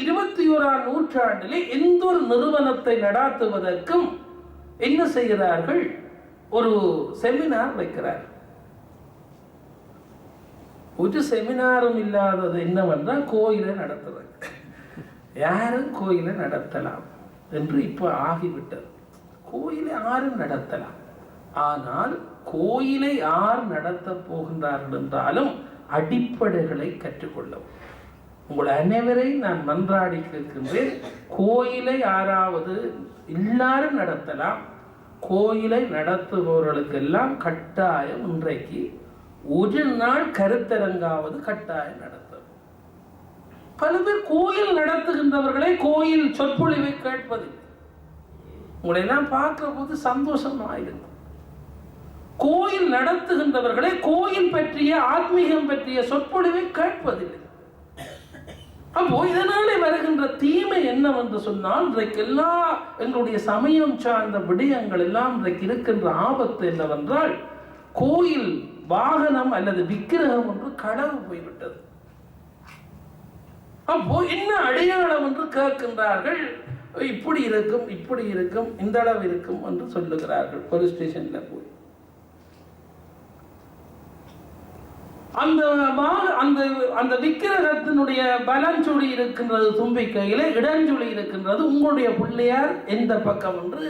21ஆம் நூற்றாண்டிலே எந்த ஒரு நிறுவனத்தை நடாத்துவதற்கும் என்ன செய்கிறார்கள்? ஒரு செமினார் வைக்கிறார். ஒரு செமினாரும் இல்லாதது என்னவென்றால் கோயிலை நடத்துறது. யாரும் கோயிலை நடத்தலாம் என்று இப்ப ஆகிவிட்டது. கோயிலை யாரும் நடத்தலாம். ஆனால் கோயிலை யார் நடத்த போகின்றார்கள் என்றாலும் அடிப்படைகளை கற்றுக்கொள்ளவும். உங்கள் அனைவரையும் நான் மன்றாடி கேட்கின்றேன். கோயிலை யாராவது எல்லாரும் நடத்தலாம். கோயிலை நடத்துபவர்களுக்கெல்லாம் கட்டாயம் இன்றைக்கு ஒரு நாள் கருத்தரங்காவது கட்டாயம் நடத்தும். பல பேர் கோயில் நடத்துகின்றவர்களை கோயில் சொற்பொழிவை கேட்பதில்லை. உங்களை எல்லாம் பார்க்கிற போது சந்தோஷமாயிருக்கும். கோயில் நடத்துகின்றவர்களை கோயில் பற்றிய ஆத்மீகம் பற்றிய சொற்பொழிவை கேட்பதில்லை. அப்போ இதனாலே வருகின்ற தீமை என்னவென்று சொன்னால், இன்றைக்கு எல்லா எங்களுடைய சமயம் சார்ந்த விடயங்கள் எல்லாம் இன்றைக்கு இருக்கின்ற ஆபத்து என்னவென்றால், கோயில் வாகனம் அல்லது விக்கிரகம் என்று களவு போய்விட்டது. அப்போ என்ன அடையாளம் என்று கேட்கின்றார்கள். இப்படி இருக்கும், இப்படி இருக்கும், இந்த அளவு இருக்கும் என்று சொல்லுகிறார்கள். போலீஸ் ஸ்டேஷன்ல போய் அந்த விக்கிரகத்தினுடைய பலஞ்சுழி இருக்கின்றது, தும்பிக்கையில இடஞ்சுழி இருக்கின்றது. உங்களுடைய பிள்ளையார் எந்த பக்கம் என்று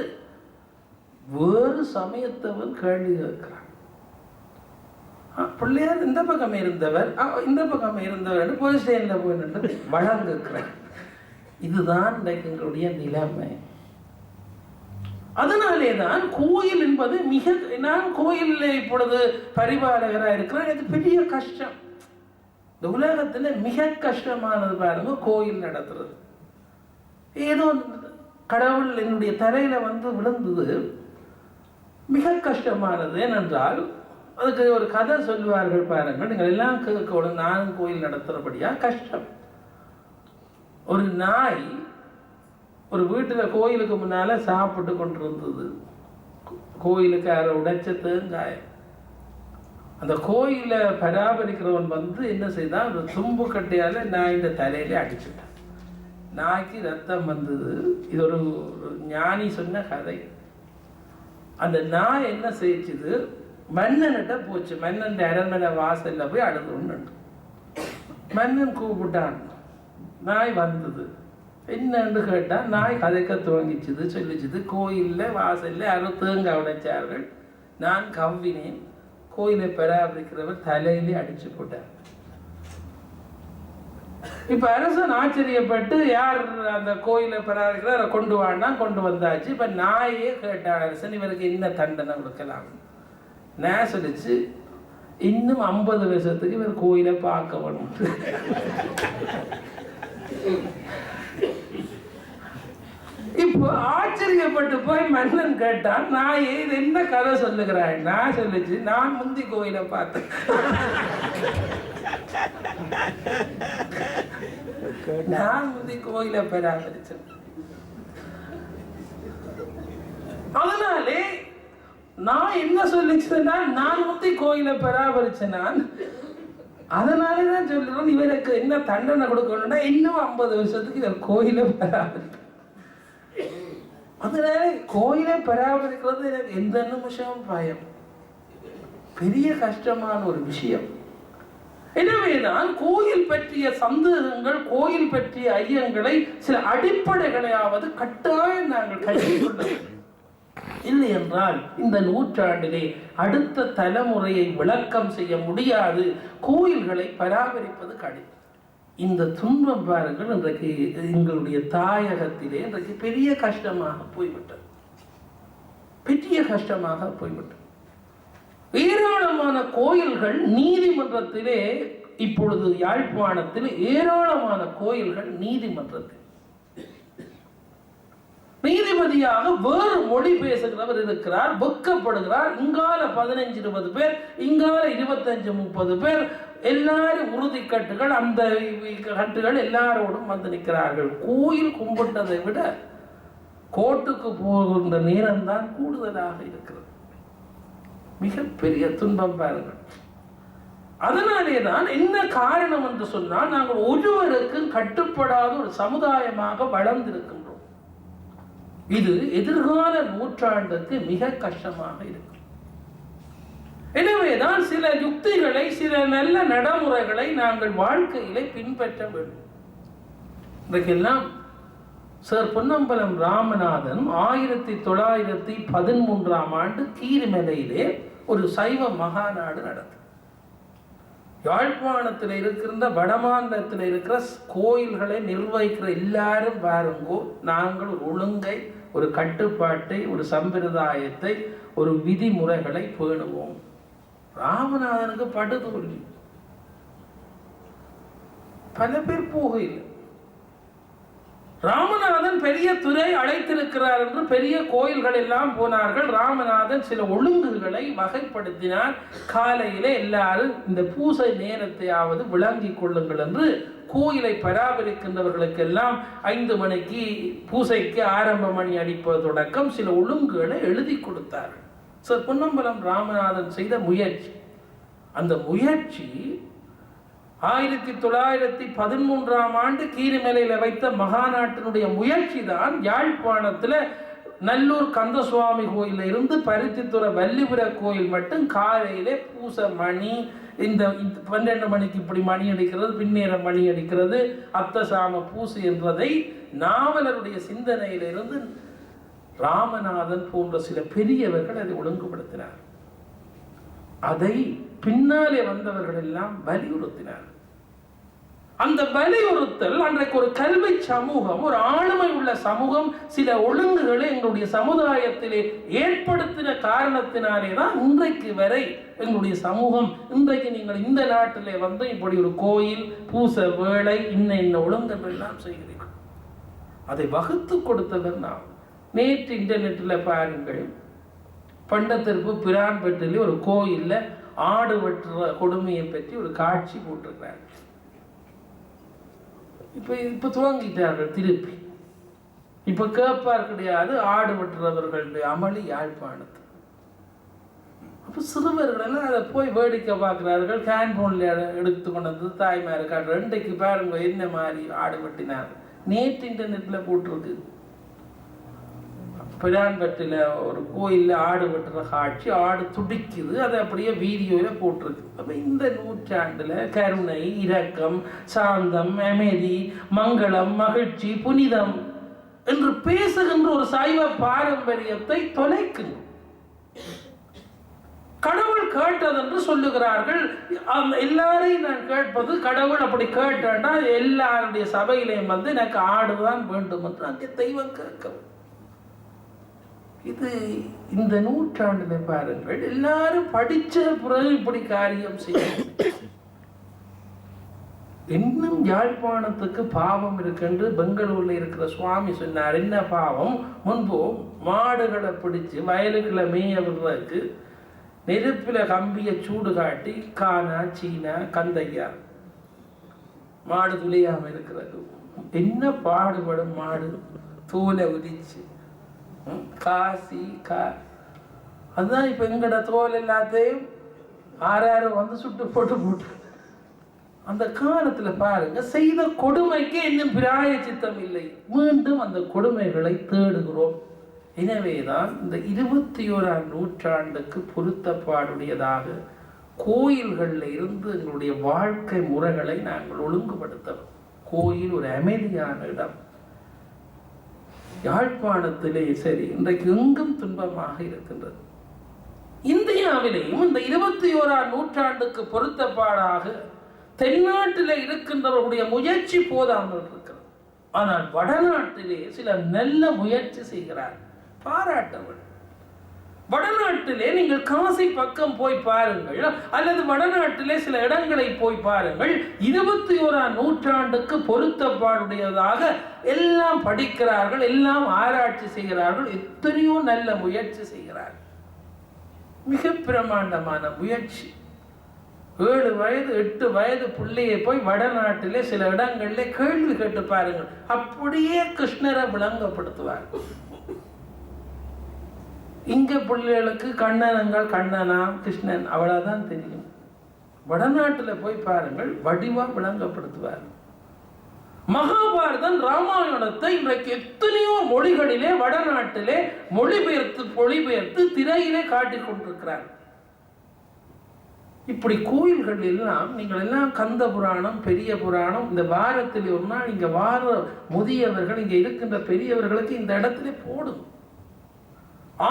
வேறு சமயத்தவன் கேள்வி கேட்கிறான். பிள்ளையார் இந்த பக்கம் இருந்தவர், இந்த பக்கம் இருந்தவர் என்று போலீஸ் ஸ்டேஷன்ல போய் நின்று வழங்குகிறார். இதுதான் எங்களுடைய நிலைமை. அதனாலேதான் கோயில் என்பது மிக, நான் கோயிலில் இப்பொழுது பரிபாலகராக இருக்கிறேன். எனக்கு பெரிய கஷ்டம். இந்த உலகத்தில் மிக கஷ்டமானது பாருங்க கோயில் நடத்துறது. ஏதோ கடவுள் என்னுடைய தலையில வந்து விழுந்தது. மிக கஷ்டமானது. ஏனென்றால் அதுக்கு ஒரு கதை சொல்லுவார்கள் பாருங்கள். நீங்கள் எல்லாம் கேட்க, நானும் கோயில் நடத்துறபடியா கஷ்டம். ஒரு நாய் ஒரு வீட்டில் கோயிலுக்கு முன்னால சாப்பிட்டு கொண்டிருந்தது. கோயிலுக்கு யாரை உடைச்ச தேங்காய். அந்த கோயிலை பராமரிக்கிறவன் வந்து என்ன செய்தான், ஒரு தும்பு கட்டையால நாயின் தலையில அடிச்சுட்டான். நாய்க்கு ரத்தம் வந்தது. இது ஒரு ஞானி சொன்ன கதை. அந்த நாய் என்ன செய்யுது, மன்னன்கிட்ட போச்சு. மன்னன் அரண்மனை வாசல்ல போய் அழுதுன்னு. மன்னன் கூப்பிட்டான். நாய் வந்தது. என்னன்னு கேட்டா, நாய் கதைக்க துவங்கிச்சுது. சொல்லிச்சுது, கோயிலில் வாசல்ல யாரும் தேங்காய் உடைச்சார்கள், நான் கவ்வினேன், கோயிலை பராமரிக்கிறவர் தலையிலே அடிச்சு போட்டார். இப்ப அரசன் ஆச்சரியப்பட்டு, யார் அந்த கோயிலை பராமரிக்கிறார், கொண்டு வானா, கொண்டு வந்தாச்சு. இப்ப நாயே கேட்டார் அரசன், இவருக்கு என்ன தண்டனை கொடுக்கலாம். நான் சொல்லிச்சு, இன்னும் 50 வருஷத்துக்கு இவர் கோயிலை பார்க்க வேணும். இப்போ ஆச்சரியப்பட்டு போய் மன்னன் கேட்டான், நான் இது என்ன கதை சொல்லுகிறாய். நான் சொல்லிச்சு, நான் முந்தி கோயிலை பார்த்தேன். நான் முந்தி கோயிலை பராமரிச்சேன். அதனாலே நான் என்ன சொல்லிச்சுன்னா, நான் முந்தி கோயிலை பராமரிச்சேன். நான் அதனாலேதான் சொல்றேன், இவருக்கு என்ன தண்டனை கொடுக்கணும்னா இன்னும் 50 வருஷத்துக்கு இவர் கோயிலை பராமரிப்பேன். அதனால கோயிலை பராமரிக்கிறது எனக்கு எந்த நிமிஷமும் பயம், பெரிய கஷ்டமான ஒரு விஷயம். எனவேதான் கோயில் பற்றிய சந்தேகங்கள், கோயில் பற்றிய ஐயங்களை, சில அடிப்படைகளையாவது கட்டாயம் நாங்கள் கற்றுக்கொள்ள வேண்டும். இல்லை என்றால் இந்த நூற்றாண்டிலே அடுத்த தலைமுறையை விளக்கம் செய்ய முடியாது. கோயில்களை பராமரிப்பது கடினம். இந்த துன்பம் பாருங்கள், இன்றைக்கு எங்களுடைய தாயகத்திலே இன்றைக்கு பெரிய கஷ்டமாக போய்விட்டது. பெரிய கஷ்டமாக போய்விட்டது. ஏராளமான கோயில்கள் நீதிமன்றத்திலே, இப்பொழுது யாழ்ப்பாணத்தில் ஏராளமான கோயில்கள் நீதிமன்றத்தில் நீதிபதியாக வேறு மொழி பேசுகிறவர் இருக்கிறார், வெக்கப்படுகிறார். இங்கால 15-20 பேர், இங்கால 25-30 பேர், எல்லாரும் உறுதி கட்டுகள், அந்த கட்டுகள் எல்லாரோடும் வந்து நிற்கிறார்கள். கோயில் கும்பிட்டதை விட கோர்ட்டுக்கு போகின்ற நேரம் தான் கூடுதலாக இருக்கிறது. மிகப்பெரிய துன்பம் பாருங்கள். அதனாலே தான் என்ன காரணம் என்று சொன்னால் நாங்கள் ஒருவருக்கும் கட்டுப்படாத ஒரு சமுதாயமாக வளர்ந்திருக்கின்றோம். இது எதிர்கால நூற்றாண்டுக்கு மிக கஷ்டமாக இருக்கும். எனவேதான் சில யுக்திகளை, சில நல்ல நடைமுறைகளை நாங்கள் வாழ்க்கையிலே பின்பற்ற வேண்டும். இன்றைக்கெல்லாம் சார் பொன்னம்பலம் ராமநாதன் 1913 கீரிமலையிலே ஒரு சைவ மகாநாடு நடந்தது. யாழ்ப்பாணத்தில் இருக்கின்ற வடமாநிலத்தில் இருக்கிற கோயில்களை நிர்வகிக்கிற எல்லாரும் பாருங்கோ, நாங்கள் ஒரு ஒழுங்கை, ஒரு கட்டுப்பாட்டை, ஒரு சம்பிரதாயத்தை, ஒரு விதிமுறைகளை பேணுவோம். ராமநாதனுக்கு படுதோல்வி. பல பேர் போகவில்லை. ராமநாதன் பெரிய துறை அழைத்திருக்கிறார் என்று பெரிய கோயில்கள் எல்லாம் போனார்கள். ராமநாதன் சில ஒழுங்குகளை வகைப்படுத்தினார். காலையிலே எல்லாரும் இந்த பூசை நேரத்தையாவது விளங்கிக் கொள்ளுங்கள் என்று கோயிலை பராமரிக்கின்றவர்களுக்கெல்லாம் 5 மணிக்கு பூசைக்கு ஆரம்ப மணி அடிப்பது தொடக்கம் சில ஒழுங்குகளை எழுதி கொடுத்தார்கள். சார் பொன்னம்பலம் ராமநாதன் செய்த முயற்சி, அந்த முயற்சி 1913 கீரிமலையில் வைத்த மகாநாட்டினுடைய முயற்சி தான் யாழ்ப்பாணத்தில் நல்லூர் கந்தசுவாமி கோயில இருந்து பருத்தித்துறை வள்ளிபுர கோயில் மட்டும் காலையிலே பூச மணி, இந்த 12 மணிக்கு இப்படி மணி அடிக்கிறது, பின்னேற மணி அடிக்கிறது, அப்தசாம பூசை என்பதை நாவலருடைய சிந்தனையிலிருந்து ராமநாதன் போன்ற சில பெரியவர்கள் அதை ஒழுங்குபடுத்தினார். அதை பின்னாலே வந்தவர்கள் எல்லாம் வலியுறுத்தினார். அந்த வலியுறுத்தல் அன்றைக்கு ஒரு கல்வி சமூகம், ஒரு ஆளுமை உள்ள சமூகம் சில ஒழுங்குகளை எங்களுடைய சமுதாயத்திலே ஏற்படுத்தின காரணத்தினாலே தான் இன்றைக்கு வரை எங்களுடைய சமூகம், இன்றைக்கு நீங்கள் இந்த நாட்டிலே வந்து இப்படி ஒரு கோயில் பூச வேளை இன்ன ஒழுங்குகள் எல்லாம் செய்கிறீர்கள். அதை வகுத்து கொடுத்தவர் நாம். நேற்று இன்டர்நெட்டில் பாருங்கள், பண்டத்திற்கு பிரான்பெட்டில் ஒரு கோயிலில் ஆடு வெட்டுற கொடுமையை பற்றி ஒரு காட்சி போட்டிருக்கிறார். இப்போ துவங்கிட்டார்கள் திருப்பி. இப்போ கேட்பார் கிடையாது ஆடு வெட்டுறவர்களுடைய அமளி யாழ்ப்பாணத்து. அப்போ சிறுவர்கள் அதை போய் வேடிக்கை பார்க்குறார்கள். ஹேண்ட்போனில் எடுத்து கொண்டு வந்து தாய்மார் ரெண்டைக்கு பாருங்க என்ன மாதிரி ஆடு வெட்டினார். நேற்று இன்டர்நெட்டில் போட்டிருக்கு. பிரான்பட்டில் ஒரு கோயிலில் ஆடு வெட்டுற காட்சி, ஆடு துடிக்குது, அதை அப்படியே வீடியோவில் போட்டிருக்கு. அப்போ இந்த நூற்றாண்டில் கருணை, இரக்கம், சாந்தம், அமைதி, மங்களம், மகிழ்ச்சி, புனிதம் என்று பேசுகின்ற ஒரு சைவ பாரம்பரியத்தை தொலைக்கணும். கடவுள் கேட்டது என்று சொல்லுகிறார்கள். எல்லாரையும் நான் கேட்பது, கடவுள் அப்படி கேட்டா எல்லாருடைய சபையிலையும் வந்து எனக்கு ஆடுதான் வேண்டும் என்று அங்கே தெய்வம் கேட்கும். இது இந்த நூற்றாண்டில் பாருங்கள், எல்லாரும் படிச்ச பிறகு இப்படி காரியம் செய்யும். இன்னும் யாழ்ப்பாணத்துக்கு பாவம் இருக்குன்று பெங்களூர்ல இருக்கிற சுவாமி சொன்னார். என்ன பாவம்? முன்பு மாடுகளை பிடிச்சு வயலுக்குள்ள மேய விடுறதுக்கு நெருப்பில கம்பிய சூடு காட்டி கானா, சீனா, கந்தையா மாடு துளியாம இருக்கிறது. என்ன பாடுபடும் மாடு, தோலை உரிச்சு காசி அதுதான் இப்ப எங்கட தோல் எல்லாத்தையும் ஆறாறு வந்து சுட்டு போட்டு அந்த காலத்துல பாருங்க செய்த கொடுமைக்கு இன்னும் பிராயச்சித்தம் இல்லை. மீண்டும் அந்த கொடுமைகளை தேடுகிறோம். எனவேதான் இந்த 21ஆம் நூற்றாண்டுக்கு பொருத்தப்பாடுடையதாக கோயில்கள்ல இருந்து எங்களுடைய வாழ்க்கை முறைகளை நாங்கள் ஒழுங்குபடுத்தணும். கோயில் ஒரு அமைதியான இடம். யாழ்ப்பாணத்திலே சரி, இன்றைக்கு எங்கும் துன்பமாக இருக்கின்றது. இந்தியாவிலேயும் இந்த 21ஆம் நூற்றாண்டுக்கு பொருத்தப்பாடாக தென்னாட்டிலே இருக்கின்றவர்களுடைய முயற்சி போதாமல் இருக்கிறது. ஆனால் வடநாட்டிலே சில நல்ல முயற்சி செய்கிறார், பாராட்டவர். வடநாட்டிலே நீங்கள் காசி பக்கம் போய் பாருங்கள், அல்லது வடநாட்டிலே சில இடங்களை போய் பாருங்கள். 21ஆம் நூற்றாண்டுக்கு பொருத்தப்பாடுடையதாக எல்லாம் படிக்கிறார்கள், எல்லாம் ஆராய்ச்சி செய்கிறார்கள், எத்தனையோ நல்ல முயற்சி செய்கிறார்கள். மிக பிரமாண்டமான முயற்சி. 7 வயது 8 வயது பிள்ளையை போய் வடநாட்டிலே சில இடங்களிலே கேள்வி கேட்டு பாருங்கள், அப்படியே கிருஷ்ணரை விளங்கப்படுத்துவார்கள். இங்க பிள்ளைகளுக்கு கண்ணனங்கள் கண்ணனா கிருஷ்ணன் அவ்வளவுதான் தெரியும். வடநாட்டில் போய் பாருங்கள், வடிவா விளங்கப்படுத்துவார். மகாபாரதம் ராமாயணத்தை இன்றைக்கு எத்தனையோ மொழிகளிலே வடநாட்டிலே மொழிபெயர்த்து திரையிலே காட்டிக் கொண்டிருக்கிறார். இப்படி கோயில்கள் எல்லாம் நீங்கள் எல்லாம் கந்த புராணம், பெரிய புராணம், இந்த வாரத்தில் ஒரு நாள் இங்க வார முதியவர்கள், இங்க இருக்கின்ற பெரியவர்களுக்கு இந்த இடத்திலே போடும்.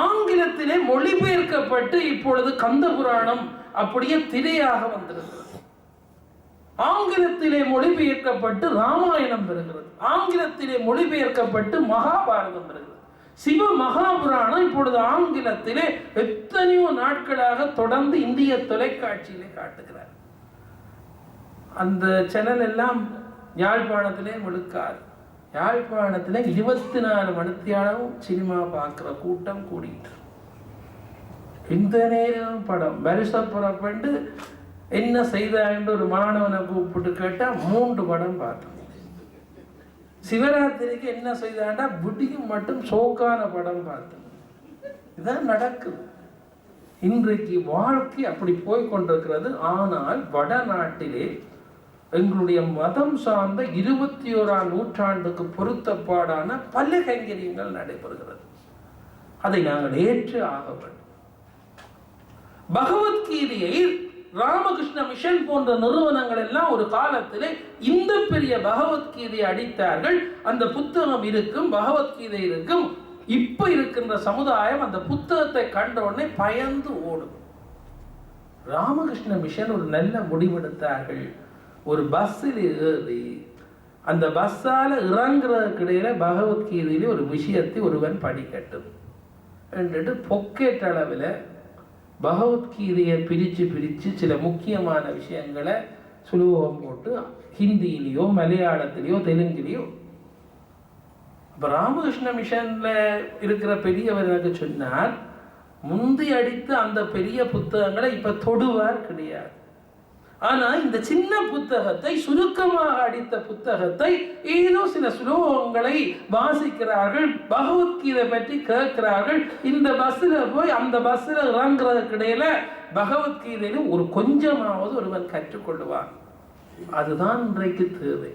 ஆங்கிலத்திலே மொழிபெயர்க்கப்பட்டு இப்பொழுது கந்த புராணம் அப்படியே திரையாக வந்திருக்கிறது. ஆங்கிலத்திலே மொழிபெயர்க்கப்பட்டு ராமாயணம் பெறுகிறது. ஆங்கிலத்திலே மொழிபெயர்க்கப்பட்டு மகாபாரதம் பெறுகிறது. சிவ மகாபுராணம் இப்பொழுது ஆங்கிலத்திலே எத்தனையோ நாட்களாக தொடர்ந்து இந்திய தொலைக்காட்சியிலே காட்டுகிறார். அந்த சேனல் எல்லாம் யாழ்ப்பாணத்திலே முழுக்காது. யாழ்ப்பாணத்திலே 24 மணித்தியாலும் சினிமா பார்க்கிற கூட்டம் கூடிட்டு, இந்த நேரம் படம் வருஷ புறப்பட்டு என்ன செய்தான்னு ஒரு மாணவனை கூப்பிட்டு கேட்டா 3 படம் பார்த்தோம். சிவராத்திரிக்கு என்ன செய்தாண்டா விடியும் மட்டும் சோக்கான படம் பார்த்தோம். இதான் நடக்குது இன்றைக்கு. வாழ்க்கை அப்படி போய் கொண்டிருக்கிறது. ஆனால் வடநாட்டிலே எங்களுடைய மதம் சார்ந்த 21ஆம் நூற்றாண்டுக்கு பொருத்தப்பாடான பல கைங்கரியங்கள் நடைபெறுகிறது. அதை நாங்கள் ஏற்று ஆக வேண்டும். பகவத்கீதையை ராமகிருஷ்ண மிஷன் போன்ற நிறுவனங்கள் எல்லாம் ஒரு காலத்திலே இந்த பெரிய பகவத்கீதையை அடித்தார்கள். அந்த புத்தகம் இருக்கும், பகவத்கீதை இருக்கும். இப்ப இருக்கின்ற சமுதாயம் அந்த புத்தகத்தை கண்ட உடனே பயந்து ஓடும். ராமகிருஷ்ண மிஷன் ஒரு நல்ல முடிவெடுத்தார்கள். ஒரு பஸ்ஸில் ஏறி அந்த பஸ்ஸால இறங்குறதுக்கு இடையில பகவத்கீதையிலே ஒரு விஷயத்தை ஒருவன் படிக்கட்டும் என்று பொக்கெட் அளவில் பகவத்கீதையை பிரித்து சில முக்கியமான விஷயங்களை சுலோகம் போட்டு ஹிந்தியிலையோ மலையாளத்திலேயோ தெலுங்கிலேயோ. இப்போ ராமகிருஷ்ண மிஷன்ல இருக்கிற பெரியவர் எனக்கு சொன்னார், முந்தி அடித்து அந்த பெரிய புத்தகங்களை இப்ப தொடுவார் கிடையாது. ஆனா இந்த சின்ன புத்தகத்தை, சுருக்கமாக அடித்த புத்தகத்தை ஏதோ சில சுலோகங்களை வாசிக்கிறார்கள், பகவத்கீதை பற்றி கேட்கிறார்கள். இந்த பஸ்ல போய் அந்த பஸ்ல இறங்குறதுக்கு இடையில பகவத்கீதையில ஒரு கொஞ்சமாவது ஒருவன் கற்றுக்கொள்ளுவான். அதுதான் இன்றைக்கு தேவை.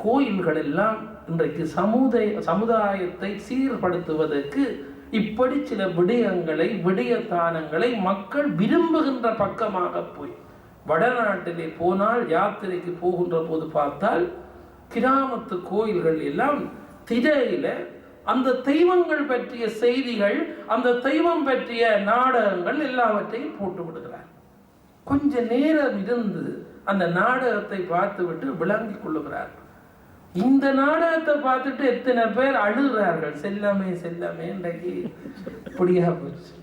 கோயில்கள் எல்லாம் இன்றைக்கு சமுதாயத்தை சீர்படுத்துவதற்கு இப்படி சில விடயங்களை, விடயத்தானங்களை மக்கள் விரும்புகின்ற பக்கமாக போய், வடநாட்டிலே போனால் யாத்திரைக்கு போகின்ற போது பார்த்தால் கிராமத்து கோயில்கள் எல்லாம் திரையில அந்த தெய்வங்கள் பற்றிய செய்திகள், அந்த தெய்வம் பற்றிய நாடகங்கள் எல்லாவற்றையும் போட்டு விடுகிறார். கொஞ்ச நேரம் இருந்து அந்த நாடகத்தை பார்த்துவிட்டு விளங்கிக் கொள்ளுகிறார். இந்த நாடகத்தை பார்த்துட்டு எத்தனை பேர் அழுகிறார்கள், செல்லமே செல்லமே இன்றைக்கு இப்படியா போச்சு.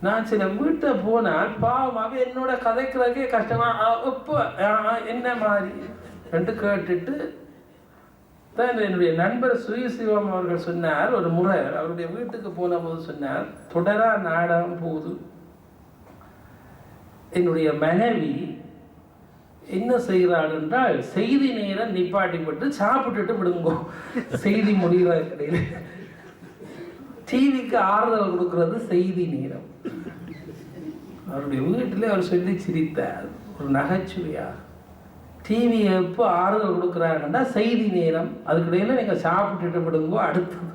நான் சில வீட்டை போனால் பாவமாக என்னோட கதைக்கிறதுக்கே கஷ்டமா, இப்போ என்ன மாதிரி என்று கேட்டுட்டு தான் என்னுடைய நண்பர் சுயசிவம் அவர்கள் சொன்னார். ஒரு முறை அவருடைய வீட்டுக்கு போன போது சொன்னார், தொடரா நாடகம் போது என்னுடைய மனைவி என்ன செய்கிறாள் என்றால், செய்தி நேரம் நிப்பாட்டிப்பட்டு சாப்பிட்டுட்டு விடுங்கோ, செய்தி முடிகிற கிடையாது. டிவிக்கு ஆறுதல் கொடுக்கிறது செய்தி நேரம். அவருடைய வீட்டிலே அவர் சொல்லி சிரித்தார் ஒரு நகைச்சுவையா. டிவி எப்போ ஆறுதல் கொடுக்குறாங்கன்னா செய்தி நேரம், அதுக்கிடையில நீங்க சாப்பிட்டுட்டு விடுங்கோ, அடுத்தது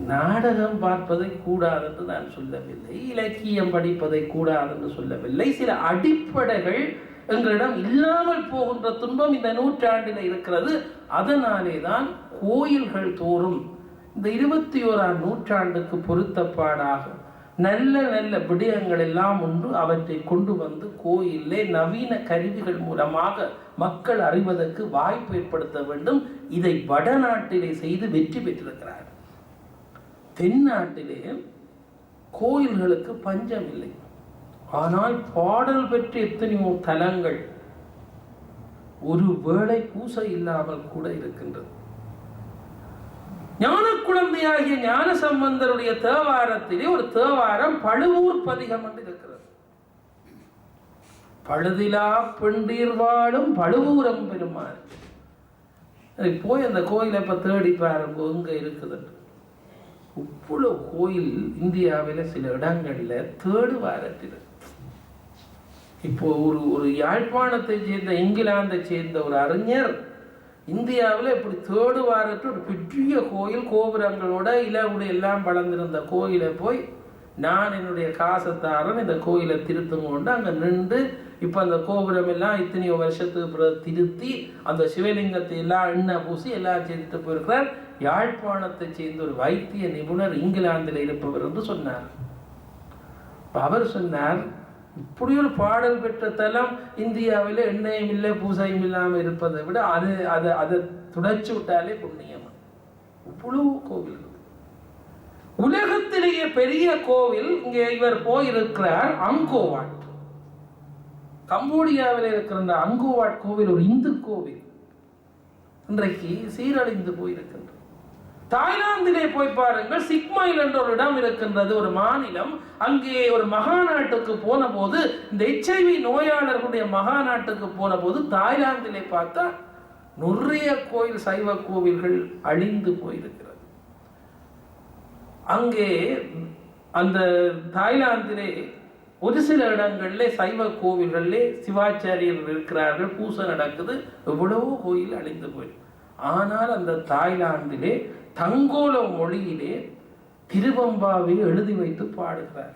நாடகம் பார்ப்பதை கூடாது என்று நான் சொல்லவில்லை, இலக்கியம் படிப்பதை கூடாது என்று சொல்லவில்லை. சில அடிப்படைகள் எங்களிடம் இல்லாமல் போகின்ற துன்பம் இந்த நூற்றாண்டில் இருக்கிறது. அதனாலே தான் கோயில்கள் தோறும் இந்த 21ஆம் நூற்றாண்டுக்கு பொருத்தப்பாடாக நல்ல நல்ல விடயங்கள் எல்லாம் உண்டு. அவற்றை கொண்டு வந்து கோயிலே நவீன கருவிகள் மூலமாக மக்கள் அறிவதற்கு வாய்ப்பு ஏற்படுத்த வேண்டும். இதை வடநாட்டிலே செய்து வெற்றி பெற்றிருக்கிறார். தென்னாட்டிலே கோயில்களுக்கு பஞ்சம் இல்லை. ஆனால் பாடல் பெற்ற எத்தனையோ தலங்கள் ஒரு வேளை பூசை இல்லாமல் கூட இருக்கின்றது. ஞான குழந்தையாகிய ஞான சம்பந்தருடைய தேவாரத்திலே ஒரு தேவாரம் பழுவூர் பதிகம் என்று இருக்கிறது. பழுதிலா பெண்டீர் வாழும் பழுவூரம் பெருமாள். போய் அந்த கோயிலை இப்ப தேடி பாருங்க எங்க இருக்குது. இவ்வளவு கோயில் இந்தியாவில் சில இடங்கள்ல தேர்டு வாரத்தில். இப்போ ஒரு யாழ்ப்பாணத்தை சேர்ந்த இங்கிலாந்தை சேர்ந்த ஒரு அறிஞர் இந்தியாவில் இப்படி தேர்டு வாரத்தில் ஒரு பெரிய கோயில் கோபுரங்களோட இலவுடைய எல்லாம் வளர்ந்திருந்த கோயிலை போய் நான் என்னுடைய காசத்தாரன் இந்த கோயிலை திருத்தம் கொண்டு அங்கே நின்று இப்போ அந்த கோபுரம் எல்லாம் இத்தனையோ வருஷத்துக்கு பிறகு திருத்தி அந்த சிவலிங்கத்தை எல்லாம் எண்ணெய் பூசி எல்லாம் செய்துட்டு போயிருக்கிறார். யாழ்ப்பாணத்தை சேர்ந்த ஒரு வைத்திய நிபுணர் இங்கிலாந்தில் இருப்பவர் என்று சொன்னார். அவர் சொன்னார், இப்படி ஒரு பாடல் பெற்ற தலம் இந்தியாவில் எண்ணெயும் இல்லை பூசையும் இல்லாமல் இருப்பதை விட அதை துடைச்சு விட்டாலே புண்ணியம். இவ்வளவு கோவில். உலகத்திலேயே பெரிய கோவில் இங்கே இவர் போயிருக்கிறார், அங்கோவாட். கம்போடியாவில் இருக்கிற அந்த அங்கோவாட் கோவில் ஒரு இந்து கோவில், இன்றைக்கு சீரழிந்து போயிருக்கின்றது. தாய்லாந்திலே போய் பாருங்கள், சிக்மைல் என்ற ஒரு இடம் இருக்கின்றது, ஒரு மாநிலம். அங்கே ஒரு மகாநாட்டுக்கு போன போது, இந்த HIV நோயாளர்களுடைய மகாநாட்டுக்கு போன போது தாய்லாந்திலே பார்த்தா நிறைய கோயில், சைவ கோவில்கள் அழிந்து போயிருக்கிறது. அங்கே அந்த தாய்லாந்திலே ஒரு சில இடங்கள்ல சைவ கோவில்களிலே சிவாச்சாரியர்கள் இருக்கிறார்கள், பூசை நடக்குது, எவ்வளவோ கோயில் அழிந்து போயிருக்கு. ஆனால் அந்த தாய்லாந்திலே தங்கோல மொழியிலே திருவம்பாவை எழுதி வைத்து பாடுகிறார்.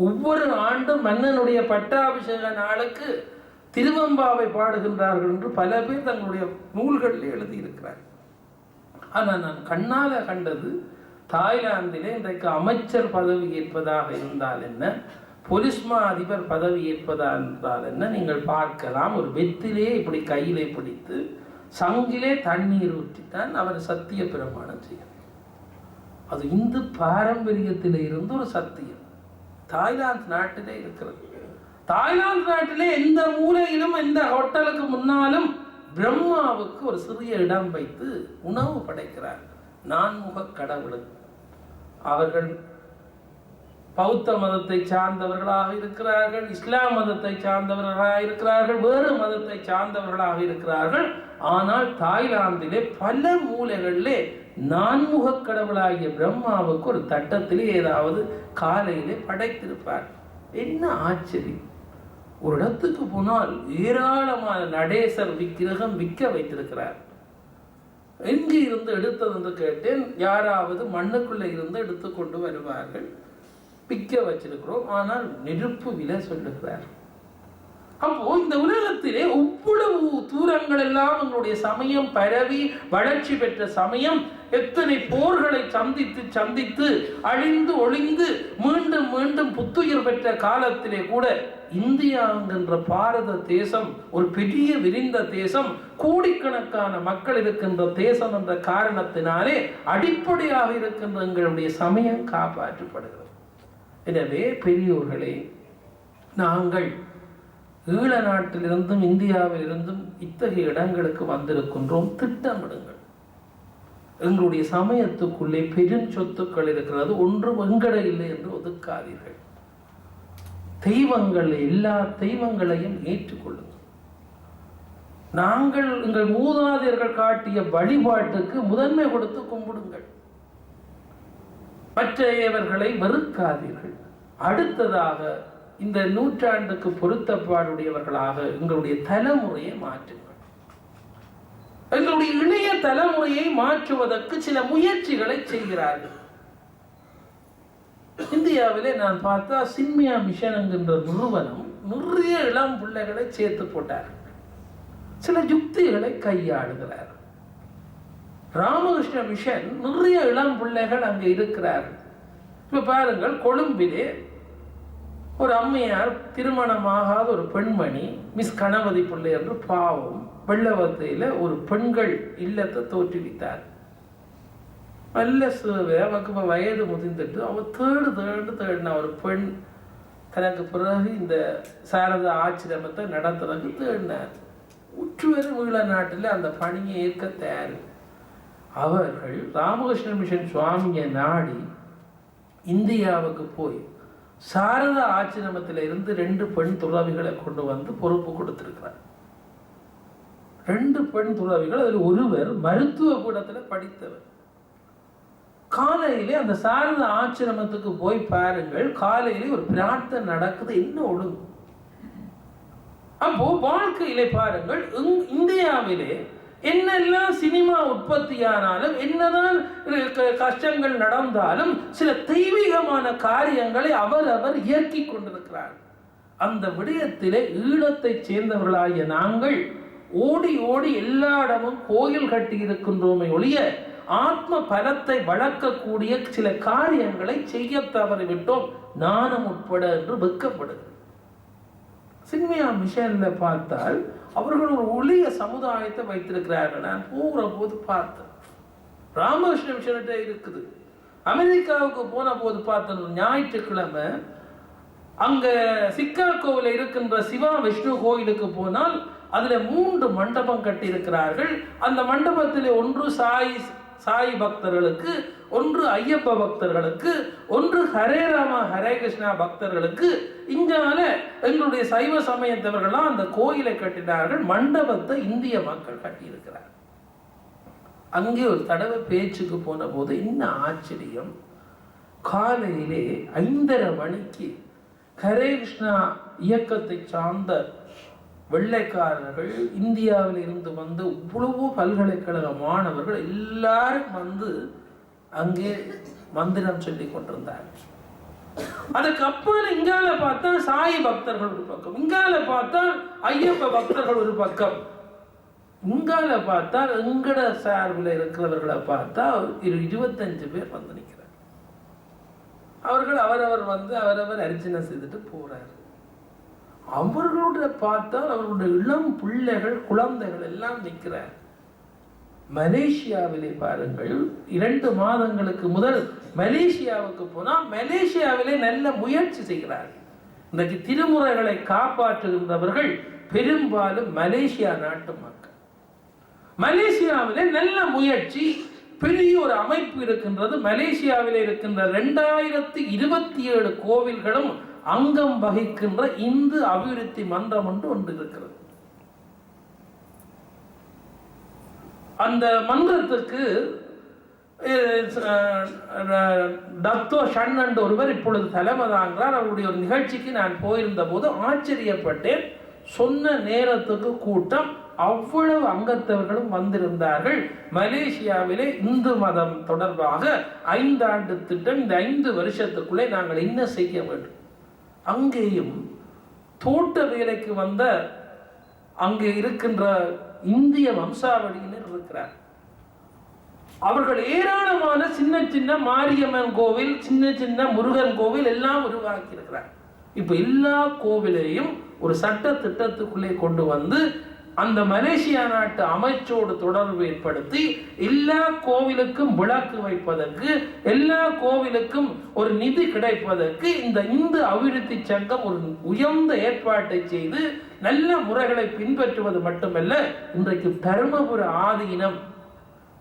ஒவ்வொரு ஆண்டும் மன்னனுடைய பட்டாபிஷேக நாளுக்கு திருவம்பாவை பாடுகின்றார்கள் என்று பல பேர் தங்களுடைய நூல்களிலே எழுதியிருக்கிறார். ஆனால் நான் கண்ணால கண்டது, தாய்லாந்திலே இன்றைக்கு அமைச்சர் பதவி ஏற்பதாக இருந்தால் என்ன, பொலிஸ்மா அதிபர் பதவி ஏற்பதாக இருந்தால் என்ன, நீங்கள் பார்க்கலாம். ஒரு வெத்திலே இப்படி கையிலே பிடித்து சங்கிலே தண்ணீர் ஊற்றித்தான் அவர் சத்திய பிரமாணம் செய்யும். அது இந்து பாரம்பரியத்திலே இருந்து ஒரு சத்தியம் தாய்லாந்து நாட்டிலே இருக்கிறது. தாய்லாந்து நாட்டிலே எந்த மூலையிலும் எந்த ஹோட்டலுக்கு முன்னாலும் பிரம்மாவுக்கு ஒரு சிறிய இடம் வைத்து உணவு படைக்கிறார். நான்முக கடவுளுக்கு. அவர்கள் பௌத்த மதத்தை சார்ந்தவர்களாக இருக்கிறார்கள், இஸ்லாம் மதத்தை சார்ந்தவர்களாக இருக்கிறார்கள், வேறு மதத்தை சார்ந்தவர்களாக இருக்கிறார்கள். ஆனால் தாய்லாந்திலே பல மூலைகளிலே நான்முக கடவுளாகிய பிரம்மாவுக்கு ஒரு தட்டத்திலே ஏதாவது காலையிலே படைத்திருப்பார். என்ன ஆச்சரியம்! ஒரு இடத்துக்கு போனால் ஏராளமான நடேசர் விக்கிரகம் விற்க வைத்திருக்கிறார். எங்கு இருந்து எடுத்தது என்று கேட்டேன். யாராவது மண்ணுக்குள்ளே இருந்து எடுத்து கொண்டு வருவார்கள், விற்க வச்சிருக்கிறோம். ஆனால் நெருப்பு விலை சொல்லுகிறார். அப்போ இந்த உலகத்திலே இவ்வளவு தூரங்கள் எல்லாம் உங்களுடைய சமயம் பரவி வளர்ச்சி பெற்ற சமயம், எத்தனை போர்களை சந்தித்து சந்தித்து அழிந்து ஒளிந்து மீண்டும் மீண்டும் புத்துயிர் பெற்ற காலத்திலே கூட இந்தியா என்கின்ற பாரத தேசம் ஒரு பெரிய விரிந்த தேசம், கோடிக்கணக்கான மக்கள் இருக்கின்ற தேசம் என்ற காரணத்தினாலே அடிப்படையாக இருக்கின்ற எங்களுடைய சமயம் காப்பாற்றப்படுகிறது. எனவே பெரியோர்களே, நாங்கள் ஈழ நாட்டிலிருந்தும் இந்தியாவிலிருந்தும் இத்தகைய இடங்களுக்கு வந்திருக்கின்றோம். திட்டமிடுங்கள். எங்களுடைய சமயத்துக்குள்ளே பெரும் சொத்துக்கள் இருக்கிறது, ஒன்று வெங்கட இல்லை என்று ஒதுக்காதீர்கள். தெய்வங்கள், எல்லா தெய்வங்களையும் ஏற்றுக்கொள்ளுங்கள். நாங்கள் எங்கள் மூதாதையர்கள் காட்டிய வழிபாட்டுக்கு முதன்மை கொடுத்து கும்பிடுங்கள். மற்றையவர்களை வெறுக்காதீர்கள். அடுத்ததாக இந்த நூற்றாண்டுக்கு பொருத்தப்பாடுடையவர்களாக எங்களுடைய தலைமுறையை மாற்றுங்கள். எங்களுடைய இளைய தலைமுறையை மாற்றுவதற்கு சில முயற்சிகளை செய்கிறார்கள். இந்தியாவிலே நான் பார்த்தா சின்மியா மிஷன் என்கின்ற நிறுவனம் நிறைய இளம் பிள்ளைகளை சேர்த்து போட்டார்கள். சில யுக்திகளை கையாளுகிறார். ராமகிருஷ்ண மிஷன் நிறைய இளம் பிள்ளைகள் அங்கே இருக்கிறார்கள். இப்ப பாருங்கள், கொழும்பிலே ஒரு அம்மையார், திருமணமாகாத ஒரு பெண்மணி, மிஸ் கணபதி பிள்ளை என்று பாவம், வெள்ளவத்தையில ஒரு பெண்கள் இல்லத்தை தோற்றுவித்தார். நல்ல சேவை. அவருக்கு இப்போ வயது முதிர்ந்துட்டு அவ தேடின ஒரு பெண் தனக்கு பிறகு இந்த சாரதா ஆச்சிரமத்தை நடத்துறதுக்கு தேடினார். உற்றுவரும் ஈழ நாட்டில் அந்த பணியை ஏற்க தயார். அவர்கள் ராமகிருஷ்ண மிஷன் சுவாமியை நாடி இந்தியாவுக்கு போய் சாரதா ஆச்சிரமத்தில் இருந்து 2 பெண் துறவிகளை கொண்டு வந்து பொறுப்பு கொடுத்திருக்கிறார். 2 பெண் துறவிகள், அதில் ஒருவர் மருத்துவ கூடத்தில் படித்தவர். காலையிலே அந்த சாரத ஆசிரமத்துக்கு போய் பாருங்கள், காலையிலே ஒரு பிரார்த்தனை நடக்குது, என்ன ஒழுங்கு. அப்போ வாழ்க்கையிலே பாருங்கள், இந்தியாவிலே என்னெல்லாம் சினிமா உற்பத்தியானாலும் என்னதான் கஷ்டங்கள் நடந்தாலும் சில தெய்வீகமான காரியங்களை அவர் இயக்கி கொண்டிருக்கிறார். அந்த விடயத்திலே ஈழத்தை சேர்ந்தவர்களாகிய நாங்கள் ஓடி ஓடி எல்லா இடமும் கோயில் கட்டி இருக்கின்றோமே ஒழிய ஆத்ம பலத்தை வளர்க்கக்கூடிய சில காரியங்களை செய்ய தவறிவிட்டோம், நானும் உட்பட என்று வெட்கப்படுகிறேன். சின்மயா மிஷன்ல பார்த்தால் அவர்கள் ஒரு ஒளிய சமுதாயத்தை வைத்திருக்கிறார்கள். நான் போகிற போது பார்த்தேன், ராமகிருஷ்ண மிஷன்கிட்ட இருக்குது. அமெரிக்காவுக்கு போன போது பார்த்தேன், ஞாயிற்றுக்கிழமை அங்க சிக்காகோவில் இருக்கின்ற சிவா விஷ்ணு கோயிலுக்கு போனால் அதுல 3 மண்டபம் கட்டி இருக்கிறார்கள். அந்த மண்டபத்திலே ஒன்று சாய் பக்தர்களுக்கு, ஒன்று ஐயப்ப பக்தர்களுக்கு, ஒன்று ஹரே ராமா ஹரே கிருஷ்ணா பக்தர்களுக்கு. இங்கால எங்களுடைய சைவ சமயத்தவர்கள்லாம் அந்த கோயிலை கட்டினார்கள். மண்டபத்தை இந்திய மக்கள் கட்டியிருக்கிறார். அங்கே ஒரு தடவை பேச்சுக்கு போன போது என்ன ஆச்சரியம், காலையிலே 5:30 மணிக்கு ஹரே கிருஷ்ணா இயக்கத்தை சார்ந்த வெள்ளைக்காரர்கள் இந்தியாவில் இருந்து வந்து இவ்வளவோ பல்கலைக்கழக மாணவர்கள் எல்லாரும் வந்து அங்கே மந்திரம் சொல்லி கொண்டிருந்தார்கள். அதுக்கப்புறம் இங்கால பார்த்தா சாய் பக்தர்கள் ஒரு பக்கம், இங்கால பார்த்தா ஐயப்ப பக்தர்கள் ஒரு பக்கம், இங்கால பார்த்தா எங்கட சார்பில் இருக்கிறவர்களை பார்த்தா 25 பேர் வந்து நிற்கிறார். அவர்கள் அவரவர் வந்து அவரவர் அர்ச்சனை செய்துட்டு போறாரு. அவர்களோட பார்த்தால் அவர்களுடைய இளம் பிள்ளைகள் குழந்தைகள் எல்லாம் நிற்கிறார். மலேசியாவிலே பாருங்கள், 2 மாதங்களுக்கு முதல் மலேசியாவுக்கு போனால் மலேசியாவிலே நல்ல முயற்சி செய்கிறார்கள். இன்றைக்கு திருமுறைகளை காப்பாற்றுகின்றவர்கள் பெரும்பாலும் மலேசியா நாட்டு மக்கள். மலேசியாவிலே நல்ல முயற்சி, பெரிய ஒரு அமைப்பு இருக்கின்றது. மலேசியாவிலே இருக்கின்ற 2027 கோவில்களும் அங்கம் வகிக்கின்ற இந்து அபிவிருத்தி மன்றம் ஒன்று இருக்கிறது. அந்த மன்றத்துக்கு டத்தோ ஷன் ஒருவர் இப்பொழுது தலைமை தாங்கிறார். அவருடைய ஒரு நிகழ்ச்சிக்கு நான் போயிருந்த போது ஆச்சரியப்பட்டேன். சொன்ன நேரத்துக்கு கூட்டம், அவ்வளவு அங்கத்தவர்களும் வந்திருந்தார்கள். மலேசியாவிலே இந்து மதம் தொடர்பாக 5 ஆண்டு திட்டம், இந்த 5 வருஷத்துக்குள்ளே நாங்கள் என்ன செய்ய வேண்டும். அங்கேயும் தோட்ட வேலைக்கு வந்த அங்கே இருக்கின்ற இந்திய வம்சாவளியினர் இருக்கிறார். அவர்கள் ஏராளமான சின்ன சின்ன மாரியம்மன் கோவில், சின்ன சின்ன முருகன் கோவில் எல்லாம் உருவாக்கி இருக்கிறார். இப்ப எல்லா கோவிலையும் ஒரு சட்ட திட்டத்துக்குள்ளே கொண்டு வந்து அந்த மலேசியா நாட்டு அமைச்சோடு தொடர்பு ஏற்படுத்தி எல்லா கோவிலுக்கும் விளக்கு வைப்பதற்கு, எல்லா கோவிலுக்கும் ஒரு நிதி கிடைப்பதற்கு இந்த இந்து அபிவிருத்தி சங்கம் ஒரு உயர்ந்த ஏற்பாட்டை செய்து நல்ல முறைகளை பின்பற்றுவது மட்டுமல்ல, இன்றைக்கு தர்மபுர ஆதீனம்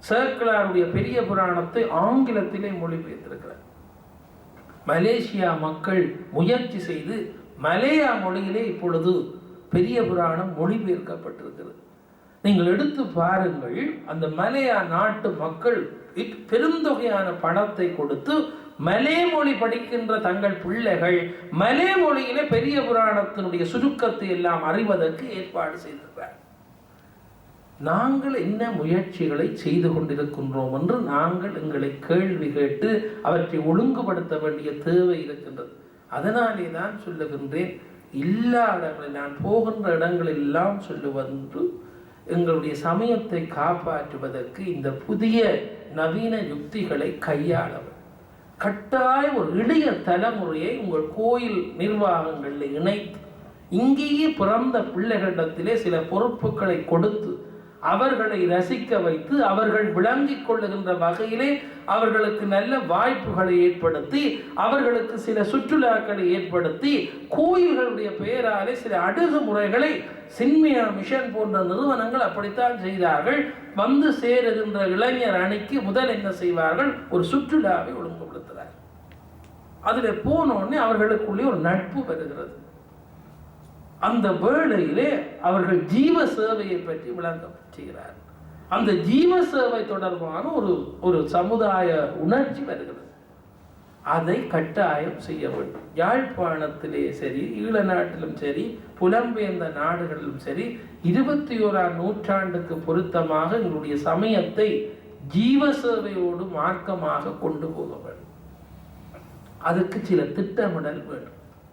சேக்கிழாருடைய பெரிய புராணத்தை ஆங்கிலத்திலே மொழிபெயர்த்திருக்கிறார். மலேசியா மக்கள் முயற்சி செய்து மலேயா மொழியிலே இப்பொழுது பெரிய புராணம் மொழிபெயர்க்கப்பட்டிருக்கிறது. நீங்கள் எடுத்து பாருங்கள், அந்த மலேயா நாட்டு மக்கள் பெருந்தொகையான பணத்தை கொடுத்து மலே மொழி படிக்கின்ற தங்கள் பிள்ளைகள் மலே மொழியிலே பெரிய புராணத்தினுடைய சுருக்கத்தை எல்லாம் அறிவதற்கு ஏற்பாடு செய்திருக்கிறார். நாங்கள் என்ன முயற்சிகளை செய்து கொண்டிருக்கின்றோம் என்று நாங்கள் எங்களை கேள்வி கேட்டு அவற்றை ஒழுங்குபடுத்த வேண்டிய தேவை இருக்கின்றது. அதனாலே தான் சொல்லுகின்றேன், எல்லா இடங்களில் நான் போகின்ற இடங்களெல்லாம் சொல்லுவது, எங்களுடைய சமயத்தை காப்பாற்றுவதற்கு இந்த புதிய நவீன யுக்திகளை கையாளவர் கட்டாய ஒரு இளைய தலைமுறையை உங்கள் கோயில் நிர்வாகங்களில் இணைத்து இங்கேயே பிறந்த பிள்ளைகளிடத்திலே சில பொறுப்புகளை கொடுத்து அவர்களை ரசிக்க வைத்து அவர்கள் விளங்கிக் கொள்ளுகின்ற வகையிலே அவர்களுக்கு நல்ல வாய்ப்புகளை ஏற்படுத்தி அவர்களுக்கு சில சுற்றுலாக்களை ஏற்படுத்தி கோயில்களுடைய பெயராலே சில அணுகுமுறைகளை சின்மயா மிஷன் போன்ற நிறுவனங்கள் அப்படித்தான் செய்தார்கள். வந்து சேருகின்ற இளைஞர் அணிக்கு முதல் என்ன செய்வார்கள், ஒரு சுற்றுலாவை ஒழுங்குபடுத்துகிறார். அதில் போனோடனே அவர்களுக்குள்ளே ஒரு நட்பு வருகிறது. அந்த வேளையிலே அவர்கள் ஜீவ சேவையை பற்றி விளங்க செய்கிறார். அந்த ஜீவ சேவை தொடர்பான ஒரு சமுதாய உணர்ச்சி வருகிறது. அதை கட்டாயம் செய்ய வேண்டும். யாழ்ப்பாணத்திலே சரி, ஈழ நாட்டிலும் சரி, புலம்பெயர்ந்த நாடுகளிலும் சரி, 21ஆம் நூற்றாண்டுக்கு பொருத்தமாக எங்களுடைய சமயத்தை ஜீவ சேவையோடு மார்க்கமாக கொண்டு போக வேண்டும். அதுக்கு சில திட்டமிடல் வேண்டும்.